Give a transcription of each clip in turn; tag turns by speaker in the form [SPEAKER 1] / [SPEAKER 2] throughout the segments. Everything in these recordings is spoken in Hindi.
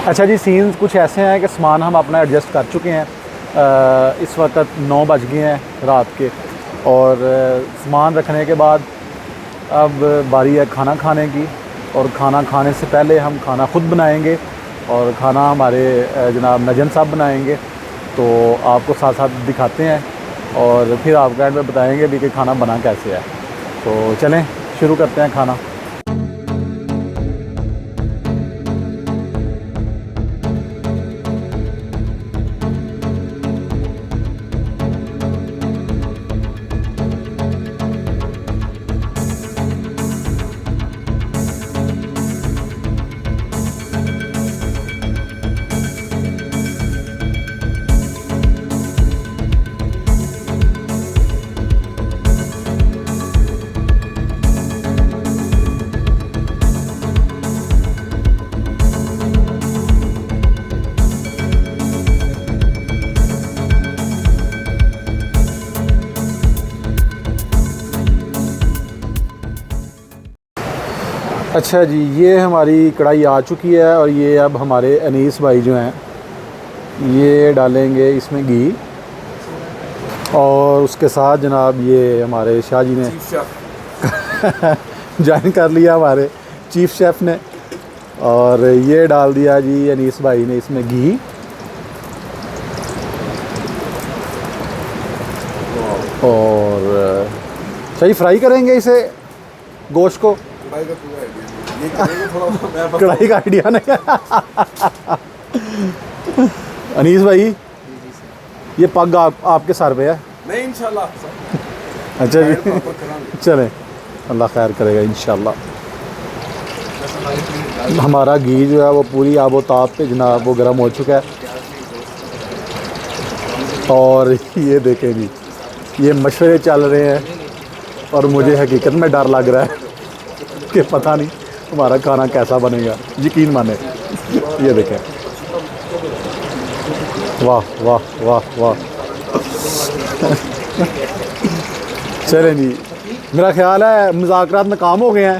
[SPEAKER 1] अच्छा जी, सीन्स कुछ ऐसे हैं कि सामान हम अपना एडजस्ट कर चुके हैं। इस वक्त 9 बज गए हैं रात के, और सामान रखने के बाद अब बारी है खाना खाने की। और खाना खाने से पहले हम खाना ख़ुद बनाएंगे, और खाना हमारे जनाब नजन साहब बनाएंगे। तो आपको साथ साथ दिखाते हैं और फिर आपको एंड में बताएंगे भी कि खाना बना कैसे है। तो चलें शुरू करते हैं खाना। अच्छा जी, ये हमारी कढ़ाई आ चुकी है, और ये अब हमारे अनीस भाई जो हैं ये डालेंगे इसमें घी, और उसके साथ जनाब ये हमारे शाह जी ने ज्वाइन कर लिया, हमारे चीफ़ शेफ़ ने। और ये डाल दिया जी अनीस भाई ने इसमें घी। और सही फ्राई करेंगे इसे, गोश्त को। कढ़ाई का आइडिया नहीं अनीस भाई, ये पग आपके सर पे है?
[SPEAKER 2] नहीं, इंशाल्लाह।
[SPEAKER 1] अच्छा जी, चलें, अल्लाह खैर करेगा इंशाल्लाह। हमारा घी जो है वो पूरी आबो ताब पे जनाब वो गर्म हो चुका है। और ये देखें जी, ये मशवरे चल रहे हैं, और मुझे हकीकत में डर लग रहा है कि पता नहीं हमारा खाना कैसा बनेगा। यकीन माने, ये देखें, वाह वाह वाह वाह चलें जी, मेरा ख्याल है मुज़ाकरात नाकाम हो गए हैं।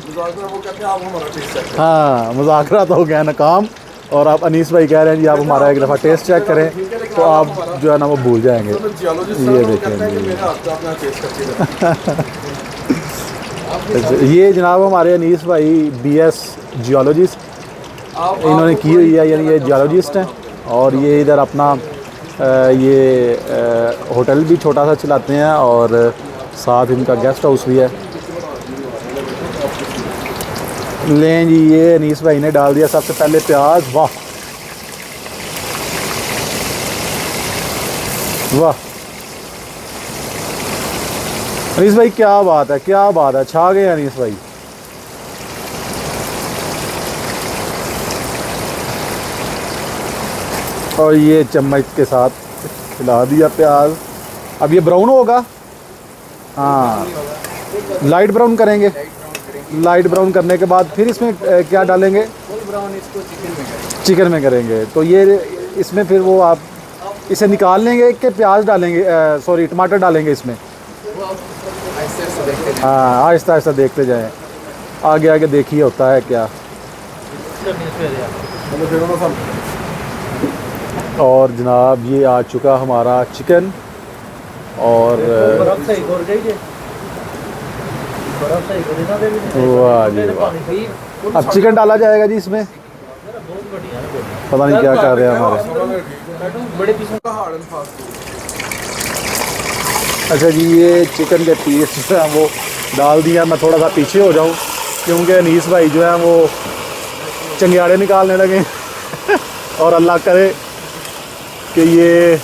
[SPEAKER 1] हाँ, मुज़ाकरात हो गए हैं नाकाम, और आप अनीस भाई कह रहे हैं जी आप हमारा एक दफ़ा टेस्ट चेक करें, तो आप जो है ना वो भूल जाएंगे। ये देखें जी, ये जनाब हमारे अनीस भाई BS जियोलॉजिस्ट, इन्होंने की हुई है, यानी ये जियोलॉजिस्ट हैं। और ये इधर अपना होटल भी छोटा सा चलाते हैं, और साथ इनका गेस्ट हाउस भी है। लें जी, ये अनीस भाई ने डाल दिया सबसे पहले प्याज। वाह वाह अनीस भाई, क्या बात है, क्या बात है, छा गए अनीस भाई। और ये चम्मच के साथ खिला दिया प्याज। अब ये ब्राउन होगा। हाँ, लाइट ब्राउन करेंगे। लाइट ब्राउन करने के बाद फिर इसमें क्या डालेंगे?
[SPEAKER 2] ब्राउन इसको
[SPEAKER 1] चिकन में करेंगे। तो ये इसमें फिर वो आप इसे निकाल लेंगे कि प्याज डालेंगे, सॉरी टमाटर डालेंगे इसमें? हाँ, आहिस्ता आहिस्ता देखते जाएं, आगे आगे देखिए होता है क्या। और जनाब ये आ चुका हमारा चिकन, और वाह जी वाह। अब चिकन डाला जाएगा जी इसमें, पता नहीं क्या कर रहे हैं हमारे। अच्छा जी, ये चिकन के पीस जो है वो डाल दिया। मैं थोड़ा सा पीछे हो जाऊं क्योंकि अनीस भाई जो है वो चंगियाड़े निकालने लगे और अल्लाह करे कि ये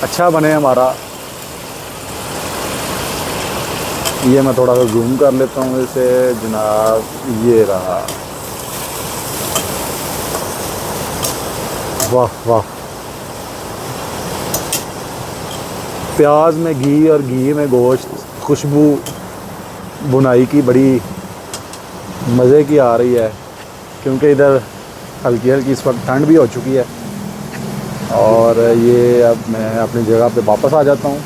[SPEAKER 1] अच्छा बने हमारा। ये मैं थोड़ा सा जूम कर लेता हूँ इसे जनाब। ये रहा, वाह वाह। प्याज में घी और घी में गोश्त, खुशबू बुनाई की बड़ी मज़े की आ रही है, क्योंकि इधर हल्की हल्की इस वक्त ठंड भी हो चुकी है। और ये अब मैं अपनी जगह पे वापस आ जाता हूँ।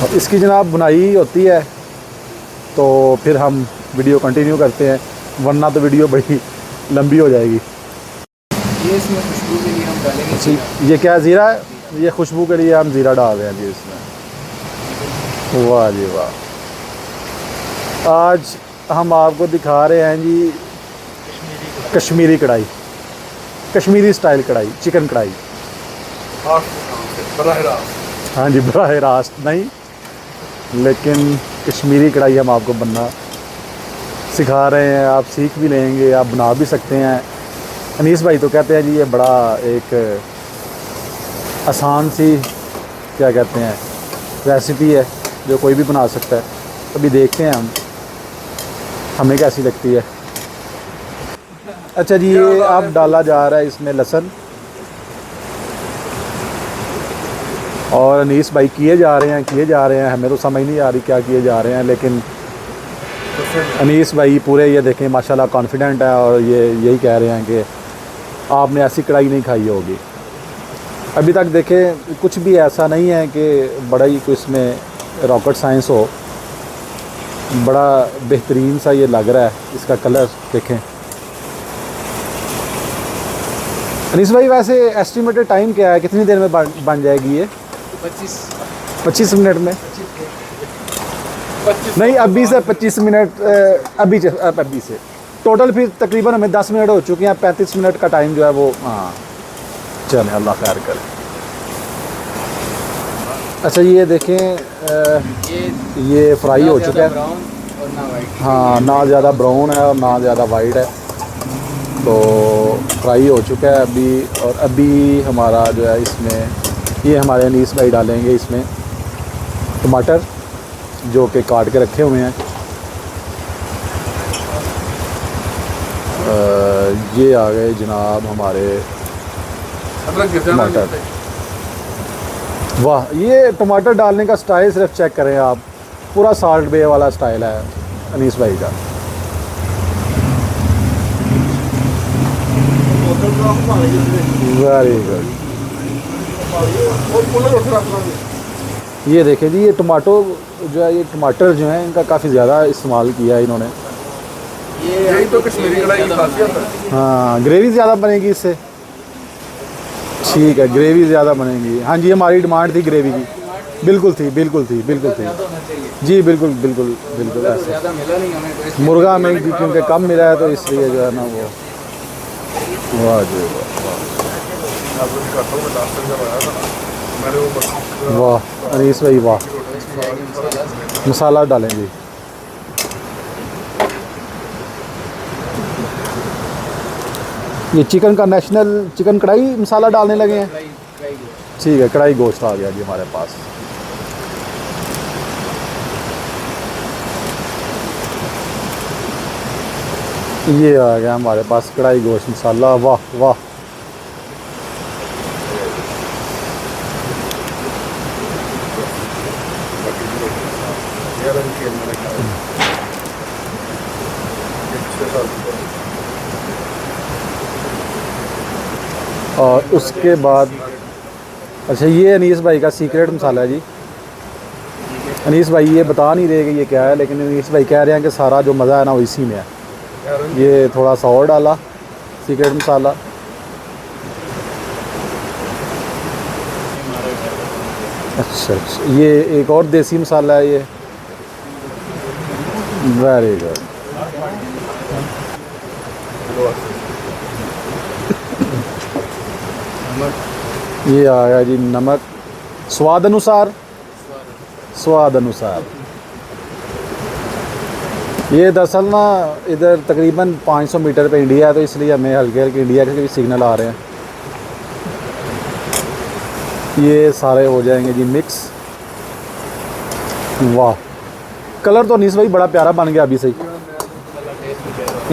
[SPEAKER 1] और इसकी जनाब बुनाई होती है, तो फिर हम वीडियो कंटिन्यू करते हैं। वरना तो वीडियो बड़ी लंबी हो जाएगी।
[SPEAKER 2] ये इसमें खुशबू के लिए हम डालेंगे
[SPEAKER 1] जी,
[SPEAKER 2] जीरा।
[SPEAKER 1] ये क्या ज़ीरा है? ये खुशबू के लिए हम ज़ीरा डाल रहे हैं जी इसमें। वाह जी वाह। आज हम आपको दिखा रहे हैं जी कश्मीरी कढ़ाई, कश्मीरी स्टाइल कढ़ाई, चिकन कढ़ाई।
[SPEAKER 2] बराह रास्त।
[SPEAKER 1] हाँ जी, बराह रास्त नहीं, लेकिन कश्मीरी कढ़ाई हम आपको बनना सिखा रहे हैं। आप सीख भी लेंगे, आप बना भी सकते हैं। अनीस भाई तो कहते हैं जी ये बड़ा एक आसान सी क्या कहते हैं रेसिपी है जो कोई भी बना सकता है। अभी देखते हैं हम हमें कैसी लगती है। अच्छा जी, ये अब डाला जा रहा है इसमें लहसुन, और अनीस भाई किए जा रहे हैं। हमें तो समझ नहीं आ रही क्या किए जा रहे हैं, लेकिन अनीस भाई पूरे ये देखें माशाल्लाह कॉन्फिडेंट है, और ये यही कह रहे हैं कि आपने ऐसी कढ़ाई नहीं खाई होगी अभी तक। देखें कुछ भी ऐसा नहीं है कि बड़ा ही कोई इसमें रॉकेट साइंस हो, बड़ा बेहतरीन सा ये लग रहा है। इसका कलर देखें। अनीस भाई वैसे एस्टिमेटेड टाइम क्या है, कितनी देर में बन जाएगी ये? 25 मिनट में? नहीं, अभी से 25 मिनट, अभी से टोटल फिर तकरीबन हमें 10 मिनट हो चुके हैं। 35 मिनट का टाइम जो है वो, हाँ चलें, अल्लाह खैर करे। अच्छा ये देखें, ये फ्राई हो चुका है। हाँ, ना ज़्यादा ब्राउन है और ना ज़्यादा वाइट है, तो फ्राई हो चुका है अभी। और अभी हमारा जो है इसमें, ये हमारे अनीस भाई डालेंगे इसमें टमाटर जो कि काट के रखे हुए हैं। ये आ गए जनाब हमारे टमाटर। वाह, ये टमाटर डालने का स्टाइल सिर्फ चेक करें आप, पूरा साल्ट बे वाला स्टाइल है अनीस भाई का। Very good. ये देखें जी, ये टमाटो जो है, ये टमाटर जो है इनका काफ़ी ज़्यादा इस्तेमाल किया है इन्होंने।
[SPEAKER 2] यही तो कश्मीरी कढ़ाई की खासियत है।
[SPEAKER 1] हाँ, ग्रेवी ज़्यादा बनेगी इससे। ठीक है, ग्रेवी ज़्यादा बनेगी। हाँ जी, हमारी डिमांड थी ग्रेवी की। बिल्कुल थी जी, बिल्कुल ऐसे।
[SPEAKER 2] ज़्यादा मिला नहीं हमें,
[SPEAKER 1] मुर्गा हमें क्योंकि कम मिला है, तो इसलिए जो है ना वो। वाह जी वाह, अनीस भाई वाह। मसाला डालें जी। ये चिकन का नेशनल चिकन कढ़ाई मसाला डालने लगे हैं। ठीक है, कढ़ाई गोश्त आ गया जी हमारे पास। ये आ गया हमारे पास कढ़ाई गोश्त मसाला। वाह वाह। और उसके बाद, अच्छा ये अनीस भाई का सीक्रेट मसाला है जी। अनीस भाई ये बता नहीं रहे कि ये क्या है, लेकिन अनीस भाई कह रहे हैं कि सारा जो मज़ा है ना वो इसी में है। ये थोड़ा सा और डाला सीक्रेट मसाला। अच्छा, ये एक और देसी मसाला है ये। Very good. ये आ गया जी नमक, स्वाद अनुसार। ये दरअसल ना इधर तकरीबन 500 मीटर पे इंडिया है, तो इसलिए हमें हल्के हल्के इंडिया के भी सिग्नल आ रहे हैं। ये सारे हो जाएंगे जी मिक्स। वाह, कलर तो अनीस भाई बड़ा प्यारा बन गया अभी से ही।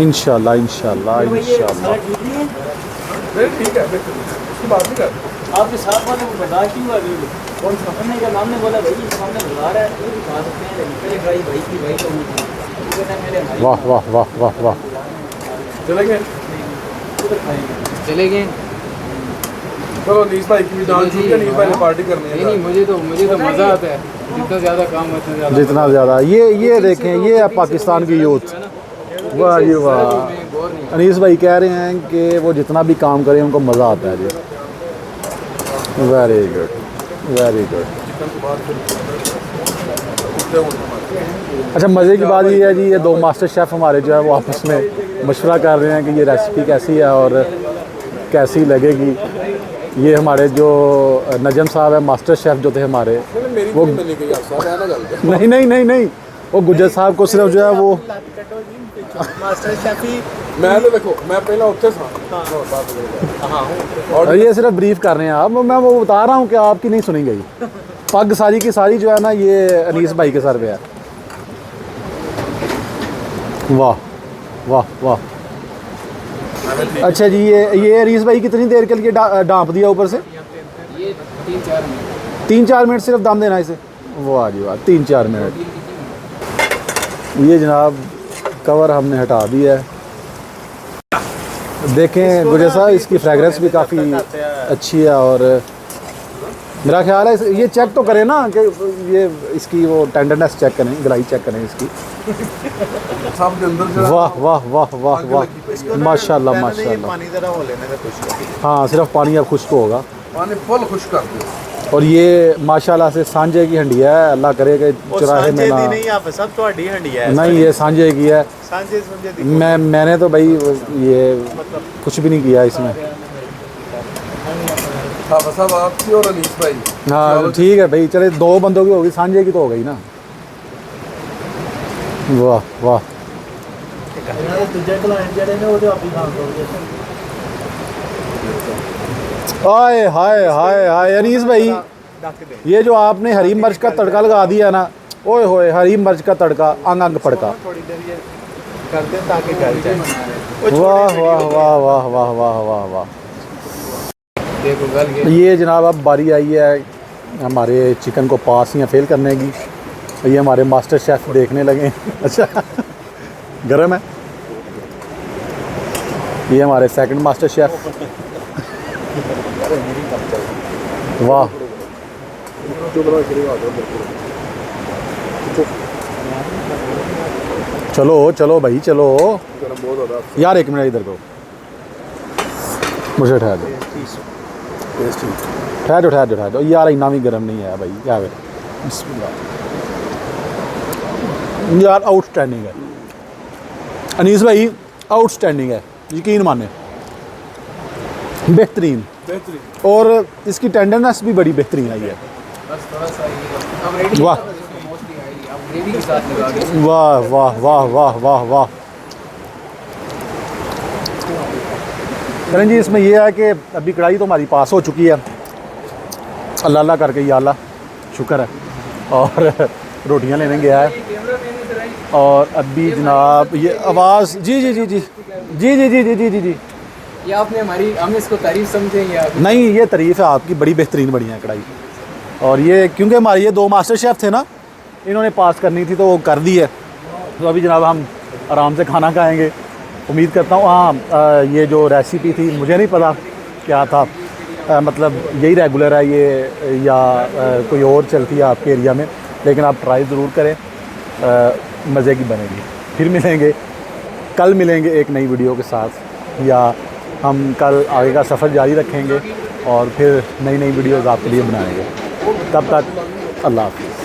[SPEAKER 1] इंशाल्लाह इंशाल्लाह इंशाल्लाह।
[SPEAKER 2] ठीक है, उसकी बात नहीं कर।
[SPEAKER 3] आपके साथ वाले को बता क्यों अभी कौन सा हमने क्या नाम ने बोला भाई ये सामने बुला रहा है, ये भी खा सकते हैं, लेकिन पहले भाई की भाई तो नहीं थी।
[SPEAKER 1] वाह वाह वाह वाह वाह।
[SPEAKER 2] चले गए चलो अनीस भाई की भी डाल दी है। अनीस भाई ने पार्टी करनी है।
[SPEAKER 3] नहीं, मुझे तो मज़ा आता है, जितना ज़्यादा काम होता है
[SPEAKER 1] जितना ज़्यादा। ये देखें, ये है पाकिस्तान की यूथ। वाह जी वाह। अनीस भाई कह रहे हैं कि वो जितना भी काम करें उनको मज़ा आता है जी। Very good very good. अच्छा, मज़े की बात ये है जी, ये दो मास्टर शेफ़ हमारे जो है वो आपस में मशवरा कर रहे हैं कि ये रेसिपी कैसी है और कैसी लगेगी। ये हमारे जो नजम साहब है मास्टर शेफ़ जो थे हमारे, वो नहीं नहीं नहीं नहीं, वो गुज्जर साहब को सिर्फ जो है वो
[SPEAKER 3] मास्टर शेफी
[SPEAKER 2] मैं तो देखो मैं पहला उत्ते था
[SPEAKER 1] और ये सिर्फ ब्रीफ कर रहे हैं आप। मैं वो बता रहा हूँ कि आपकी नहीं सुनी गई। पग सारी की सारी जो है ना ये अनीस भाई के सर पे है। वाह वाह वाह। अच्छा जी, ये अनीस भाई कितनी देर के लिए डांप दिया ऊपर से?
[SPEAKER 3] ये 3-4 मिनट
[SPEAKER 1] 3-4 मिनट सिर्फ दम देना इसे। वाह जी वाह, 3-4 मिनट। ये जनाब कवर हमने हटा दिया है। देखें गुजर साहब, इसकी फ्रेगरेंस भी काफ़ी अच्छी है और मेरा ख्याल है ये चेक तो करें ना कि ये इसकी वो टेंडरनेस चेक करें, गलाई चेक करें इसकी।
[SPEAKER 2] सब के अंदर जो
[SPEAKER 1] वाह वाह वाह वाह वाह, माशाल्लाह माशाल्लाह।
[SPEAKER 4] पानी ज़रा हो लेने का कुछ।
[SPEAKER 1] हाँ, सिर्फ पानी अब खुश्क होगा।
[SPEAKER 2] पानी फुल खुश कर दो।
[SPEAKER 1] और ये माशाल्लाह से सांझे की हंडी है, अल्लाह करे कि चुराहे में ना।
[SPEAKER 4] नहीं आप सब थोड़ी हंडी है।
[SPEAKER 1] नहीं, ये सांझे की है।
[SPEAKER 4] सांझे समझे दी।
[SPEAKER 1] मैंने तो भाई ये कुछ भी नहीं किया इसमें।
[SPEAKER 2] हाँ साहब आपकी और अनीस भाई।
[SPEAKER 1] हाँ ठीक है भाई, चले 2 बंदों की होगी, सांझे की तो हो गई ना। वाह वाह।
[SPEAKER 3] दूजे क्लाइंट जड़े ने वो आप ही काम करोगे।
[SPEAKER 1] हाय हाय हाय हाय अनीस भाई, ये जो आपने हरी मिर्च का तड़का लगा दिया ना, ओए होए, हरी मिर्च का तड़का अंग अंग पड़का।
[SPEAKER 4] थोड़ी देर ये करते हैं ताकि गल जाए।
[SPEAKER 1] वाह वाह वाह वाह वाह वाह वाह वाह।
[SPEAKER 4] देखो गल गया।
[SPEAKER 1] ये जनाब अब बारी आई है हमारे चिकन को पास या फेल करने की। ये हमारे मास्टर शेफ़ देखने लगे। अच्छा, गरम है। ये हमारे सेकंड मास्टर शेफ़। वाह, चलो चलो भाई चलो यार, 1 मिनट इधर को मुझे ठहर दो, ठहर दो यार, इतना भी गर्म नहीं है भाई यार। यार आउटस्टैंडिंग है अनीस भाई, आउटस्टैंडिंग है, यकीन माने, बेहतरीन। और इसकी टेंडरनेस भी बड़ी बेहतरीन आई है।
[SPEAKER 3] बस थोड़ा सा ये अब रेडी
[SPEAKER 1] वाह
[SPEAKER 3] मोस्टली आएगी अब ग्रेवी के साथ लगा के।
[SPEAKER 1] वाह वाह वाह वाह वाह वाह। करण जी, इसमें यह है कि अभी कढ़ाई तो हमारी पास हो चुकी है, अल्लाह अल्लाह करके, या अल्लाह शुक्र है, और रोटियां लेने गया है। और अभी जनाब ये आवाज़, जी जी जी जी जी जी जी जी जी जी जी
[SPEAKER 3] ये आपने हम इसको तारीफ समझेंगे आप?
[SPEAKER 1] नहीं, ये तारीफ़ है आपकी, बड़ी बेहतरीन बनी है कढ़ाई। और ये क्योंकि हमारे ये 2 मास्टर शेफ़ थे ना, इन्होंने पास करनी थी तो वो कर दी है। तो अभी जनाब हम आराम से खाना खाएंगे। उम्मीद करता हूँ हाँ, ये जो रेसिपी थी मुझे नहीं पता क्या था, मतलब यही रेगुलर है ये या कोई और चलती है आपके एरिया में, लेकिन आप ट्राई ज़रूर करें, मज़े की बनेगी। फिर मिलेंगे, कल मिलेंगे एक नई वीडियो के साथ, या हम कल आगे का सफ़र जारी रखेंगे और फिर नई नई वीडियोज़ आपके लिए बनाएंगे। तब तक अल्लाह हाफ़िज़।